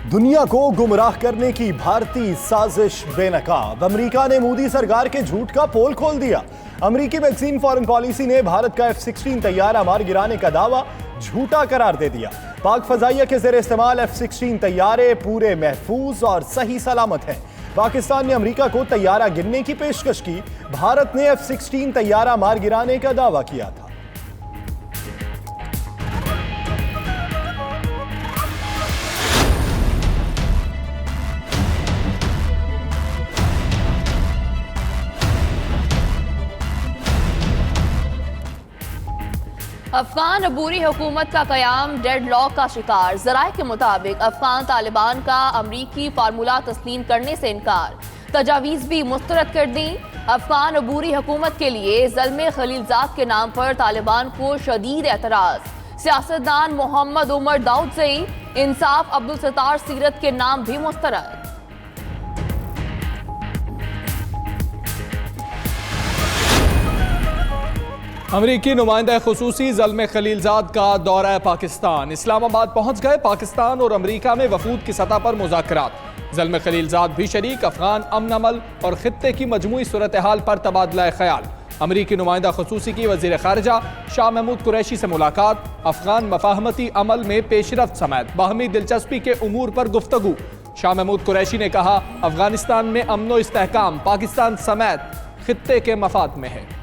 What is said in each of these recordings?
दुनिया को गुमराह करने की भारतीय साजिश बेनकाब। अमेरिका ने मोदी सरकार के झूठ का पोल खोल दिया। अमेरिकी मैगजीन फॉरेन पॉलिसी ने भारत का F-16 तैयारा मार गिराने का दावा झूठा करार दे दिया। पाक फजाइया के ज़ेर इस्तेमाल F-16 तैयारे पूरे महफूज और सही सलामत हैं। पाकिस्तान ने अमेरिका को तैयारा गिनने की पेशकश की। भारत ने F-16 तैयारा मार गिराने का दावा किया था। अफगान अबूरी हुकूमत का कयाम डेडलॉक का शिकार। जराये के मुताबिक अफगान तालिबान का अमरीकी फार्मूला तस्लीम करने से इनकार, तजावीज़ भी मुस्तरद कर दी। अफगान अबूरी हुकूमत के लिए ज़ल्मे खलीलजाद के नाम पर तालिबान को शदीद एतराज़। सियासतदान मोहम्मद उमर दाऊदज़ई, इंसाफ अब्दुल सत्तार सीरत के नाम भी मुस्तरद। अमरीकी नुमाइंदा खुसूसी ज़ल्मे खलीलजाद का दौरा पाकिस्तान। इस्लामाबाद पहुंच गए। पाकिस्तान और अमरीका में वफूद की सतह पर मुज़ाकरात। ज़ल्मे खलीलजाद भी शरीक। अफगान अमन अमल और खित्ते की मजमूई सूरत हाल पर तबादला ख्याल। अमरीकी नुमाइंदा खुसूसी की वज़ीर ख़ारिजा शाह महमूद कुरैशी से मुलाकात। अफगान मफाहमती अमल में पेशरफ्त समेत बाहमी दिलचस्पी के उमूर पर गुफ्तगू। शाह महमूद कुरैशी ने कहा, अफगानिस्तान में अमन व इस्तेहकाम पाकिस्तान समेत खित्ते के मफाद में है।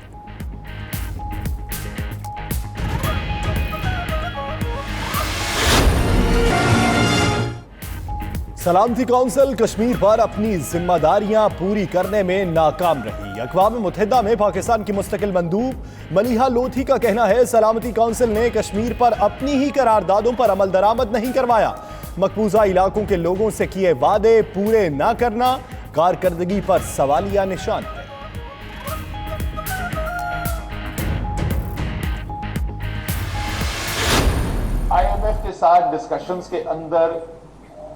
सलामती कौंसिल कश्मीर पर अपनी जिम्मेदारियां पूरी करने में नाकाम रही। अक़वाम मुत्तहिदा में पाकिस्तान की मुस्तकिल मंदूब मलिहा लोधी का कहना है, सलामती कौंसिल ने कश्मीर पर अपनी ही करारदादों पर अमल दरामद नहीं करवाया। मकबूजा इलाकों के लोगों से किए वादे पूरे न करना कारकर्दगी पर सवालिया निशान है। IMF के साथ डिस्कशंस के अंदर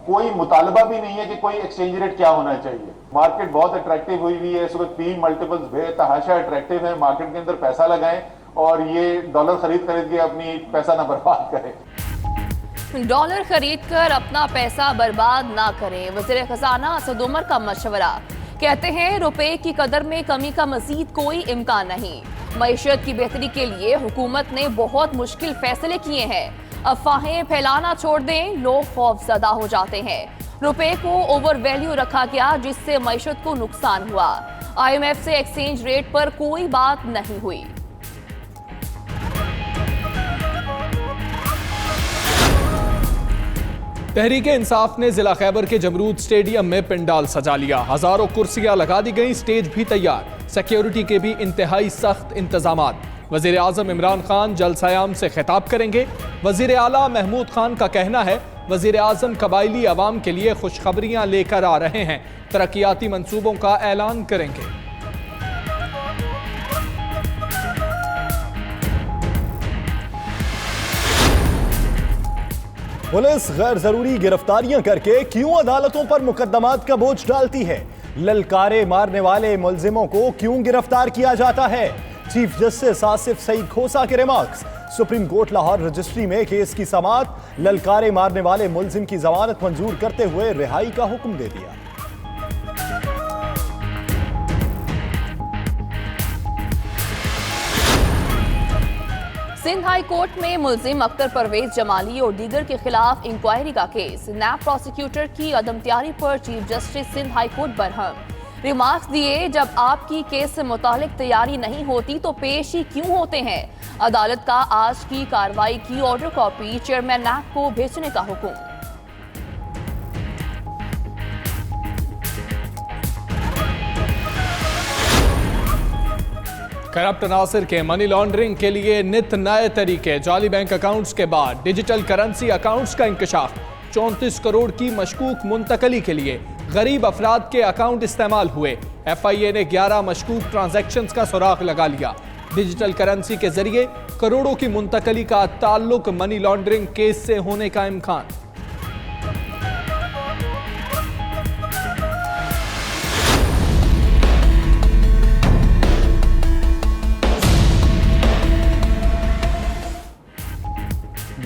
कोई मुतालबा भी नहीं है कि कोई एक्सचेंज रेट क्या होना चाहिए। मार्केट बहुत अट्रैक्टिव हुई हुई है इस वक्त, पी मल्टीपल्स बेतहाशा अट्रैक्टिव है। मार्केट के अंदर पैसा लगाएं और ये डॉलर खरीद के अपनी पैसा ना बर्बाद करें। डॉलर खरीद कर अपना पैसा बर्बाद ना करें, वज़ीर खजाना असद उमर का मशवरा। कहते हैं, रुपए की कदर में कमी का मजीद कोई इम्कान नहीं। मईशत की बेहतरी के लिए हुकूमत ने बहुत मुश्किल फैसले किए हैं। अफवाहें फैलाना छोड़ दें, लोग खौफजदा हो जाते हैं। रुपए को ओवर वैल्यू रखा गया, जिससे मईशत को नुकसान हुआ। IMF से एक्सचेंज रेट पर कोई बात नहीं हुई। तहरीक इंसाफ ने जिला खैबर के जमरूद स्टेडियम में पंडाल सजा लिया। हजारों कुर्सियां लगा दी गई, स्टेज भी तैयार। सिक्योरिटी के भी इंतहाई सख्त इंतजामात। वज़ीर आज़म इमरान खान जलसायाम से खिताब करेंगे। वज़ीर आला महमूद खान का कहना है, वज़ीर आज़म कबायली अवाम के लिए खुशखबरियां लेकर आ रहे हैं। तरक्याती मंसूबों का ऐलान करेंगे। पुलिस गैर जरूरी गिरफ्तारियां करके क्यों अदालतों पर मुकदमात का बोझ डालती है? ललकारे मारने वाले मुलजिमों को क्यों गिरफ्तार किया जाता है? चीफ जस्टिस आसिफ सईद खोसा के remarks. Supreme court Lahore registry में केस की समाअत। ललकारे मारने वाले मुलजिम की जमानत मंजूर करते हुए रिहाई का हुक्म दे दिया। सिंध हाई कोर्ट में मुलजिम अख्तर परवेज जमाली और दीगर के खिलाफ इंक्वायरी का केस। नैब प्रोसिक्यूटर की अदमतयारी पर chief justice Sindh high court बरहम। रिमार्क्स दिए, जब आपकी केस से मुतालिक तैयारी नहीं होती तो पेश ही क्यों होते हैं? अदालत का आज की कार्रवाई की ऑर्डर कॉपी चेयरमैन नैब को भेजने का हुक्म। करप्ट अनासर के मनी लॉन्ड्रिंग के लिए नित नए तरीके। जाली बैंक अकाउंट्स के बाद डिजिटल करेंसी अकाउंट्स का इंकशाफ। 34 करोड़ की मशकूक मुंतकली के लिए गरीब अफराद के अकाउंट इस्तेमाल हुए। FIA ने 11 मशकूक ट्रांजैक्शंस का सुराग लगा लिया। डिजिटल करेंसी के जरिए करोड़ों की मुंतकली का ताल्लुक मनी लॉन्ड्रिंग केस से होने का इम्कान।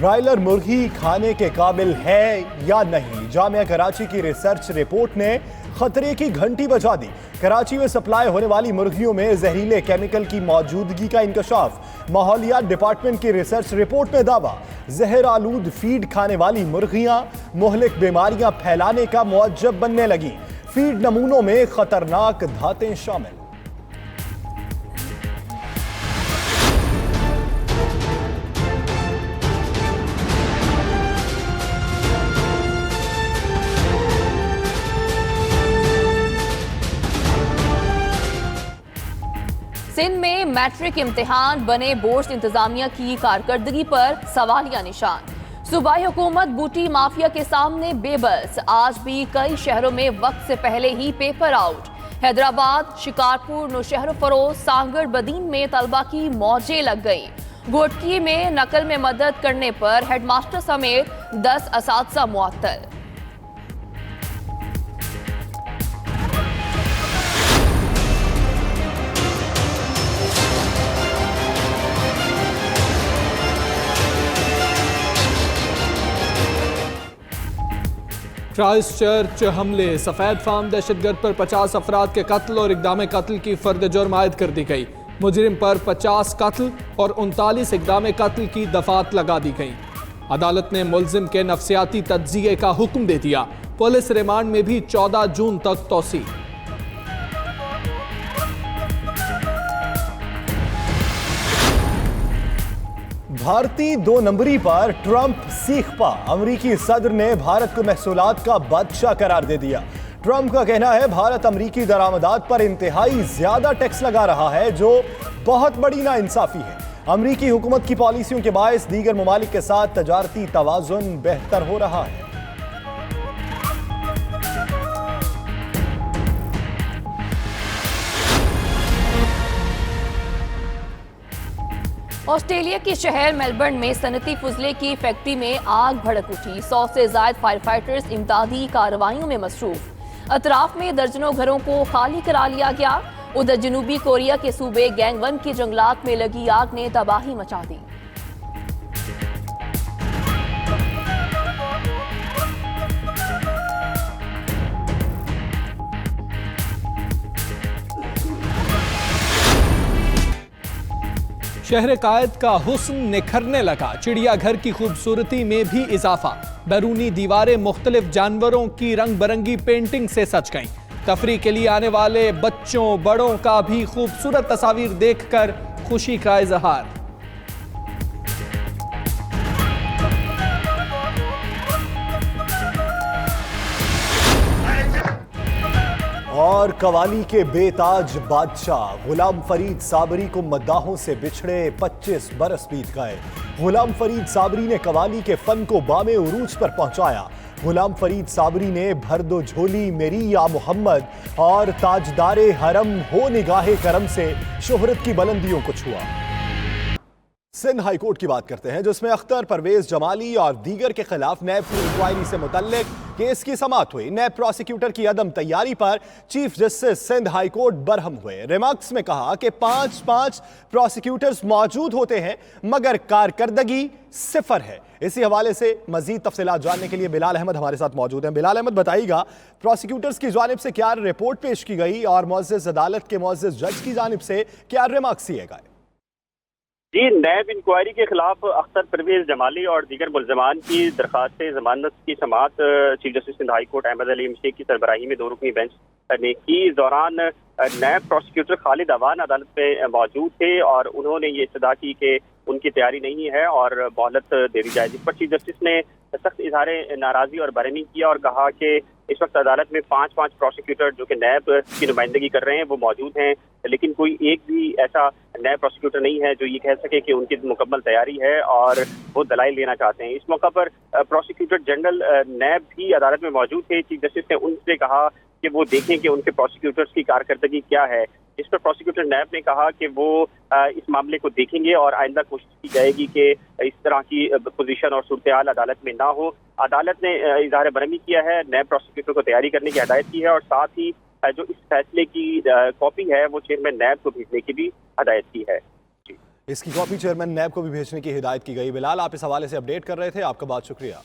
ब्रायलर मुर्गी खाने के काबिल है या नहीं? जामिया कराची की रिसर्च रिपोर्ट ने खतरे की घंटी बजा दी। कराची में सप्लाई होने वाली मुर्गियों में जहरीले केमिकल की मौजूदगी का इंकशाफ। माहौलियात डिपार्टमेंट की रिसर्च रिपोर्ट में दावा, जहर आलूद फीड खाने वाली मुर्गियां मुहलिक बीमारियां फैलाने का मुअज्जब बनने लगी। फीड नमूनों में खतरनाक धातें शामिल। सिंध में मैट्रिक इम्तिहान बने बोर्ड इंतजामिया की कारकर्दगी पर सवालिया निशान। सूबाई हुकूमत बूटी माफिया के सामने बेबस। आज भी कई शहरों में वक्त से पहले ही पेपर आउट। हैदराबाद, शिकारपुर, नौशहर फरोज, सांगड़, बदीन में तलबा की मौजें लग गई। घोटकी में नकल में मदद करने पर हेडमास्टर समेत 10 असातिज़ा मुअत्तल। क्राइस्ट चर्च हमले, सफेद फार्म दहशतगर्द पर 50 अफराद के कत्ल और इक़दाम कत्ल की फर्द जुर्म आयद कर दी गई। मुजरिम पर 50 कत्ल और 39 इक़दाम कत्ल की दफात लगा दी गई। अदालत ने मुलजिम के नफ्सियाती तज्जिए का हुक्म दे दिया। पुलिस रिमांड में भी 14 जून तक तौसी। भारतीय 2 नंबरी पर ट्रंप सीख पा। अमरीकी सदर ने भारत को महसूलात का बादशाह करार दे दिया। ट्रंप का कहना है भारत अमरीकी दरामदात पर इंतहाई ज्यादा टैक्स लगा रहा है, जो बहुत बड़ी नाइंसाफी है। अमरीकी हुकूमत की पॉलिसियों के बायस दीगर ममालिक के साथ तजारती तवाज़ुन बेहतर हो रहा है। ऑस्ट्रेलिया के शहर मेलबर्न में सनती फुजले की फैक्ट्री में आग भड़क उठी। 100 से ज्यादा फायर फाइटर्स इमदादी कार्रवाइयों में मसरूफ। अतराफ में दर्जनों घरों को खाली करा लिया गया। उधर जनूबी कोरिया के सूबे गैंगवन के जंगलात में लगी आग ने तबाही मचा दी। शहर कायद का हुस्न निखरने लगा। चिड़ियाघर की खूबसूरती में भी इजाफा। बैरूनी दीवारें मुख्तलिफ जानवरों की रंग बिरंगी पेंटिंग से सज गईं। तफरीह के लिए आने वाले बच्चों बड़ों का भी खूबसूरत तस्वीर देखकर खुशी का इजहार। और कवाली के बेताज बादशाह गुलाम फरीद साबरी को मद्दाहों से बिछड़े 25 बरस बीत गए। गुलाम फरीद साबरी ने कवाली के फन को बामे उरूज पर पहुंचाया। गुलाम फरीद साबरी ने भर दो झोली मेरी या मोहम्मद और ताजदारे हरम हो निगाहे करम से शोहरत की बुलंदियों को छुआ। सिंध हाई कोर्ट की बात करते हैं, जिसमें अख्तर, परवेज जमाली और दीगर के खिलाफ नैब की इंक्वायरी से मुतल्लिक केस की समाअत हुई। नैब प्रोसिक्यूटर की अदम तैयारी पर chief justice Sindh high court बरहम हुए। रिमार्क्स में कहा कि 5 प्रोसिक्यूटर्स मौजूद होते हैं मगर कारकर्दगी सिफर है। इसी हवाले से मजीद तफसीलात जानने के लिए बिलाल अहमद हमारे साथ मौजूद हैं। बिलाल अहमद, बताइएगा प्रोसिक्यूटर्स की जानिब से क्या रिपोर्ट पेश की गई और मुअज़्ज़िज़ अदालत के मुअज़्ज़िज़ जज की जानिब से क्या रिमार्क्स दिए गए? जी, नैब इंक्वायरी के खिलाफ अख्तर, परवेज जमाली और दीगर मुल्ज़िमान की दरख्वास्त जमानत की समाअत chief justice Sindh high court Ahmed Ali Shaikh की सरबराही में 2 रुकनी बेंच ने की। इस दौरान नैब प्रोसिक्यूटर खालिद अवान अदालत में मौजूद थे और उन्होंने ये इस्तदा की कि उनकी तैयारी नहीं है और मोहलत दे दी जाए, जिस पर चीफ जस्टिस ने सख्त इजहार नाराज़गी और बरहमी किया और कहा कि इस वक्त अदालत में 5 प्रोसिक्यूटर जो कि नैब की नुमाइंदगी कर रहे हैं वो मौजूद हैं, लेकिन कोई एक भी ऐसा नैब प्रोसिक्यूटर नहीं है जो ये कह सके कि उनकी मुकम्मल तैयारी है और वो दलाइल लेना चाहते हैं। इस मौका पर प्रोसिक्यूटर जनरल नैब भी अदालत में मौजूद थे। चीफ जस्टिस ने उनसे कहा कि वो देखें कि उनके प्रोसिक्यूटर्स की कारकर्दगी क्या है। इस पर प्रोसिक्यूटर नैब ने कहा कि वो इस मामले को देखेंगे और आइंदा कोशिश की जाएगी कि इस तरह की पोजीशन और सूरत-ए-हाल अदालत में ना हो। अदालत ने इजहार बरहमी किया है, नैब प्रोसिक्यूटर को तैयारी करने की हिदायत की है और साथ ही जो इस फैसले की कॉपी है वो चेयरमैन नैब को भेजने की भी हिदायत की है। इसकी कॉपी चेयरमैन नैब को भी भेजने की हिदायत की गई। बिलाल, आप इस हवाले से अपडेट कर रहे थे, आपका बहुत शुक्रिया।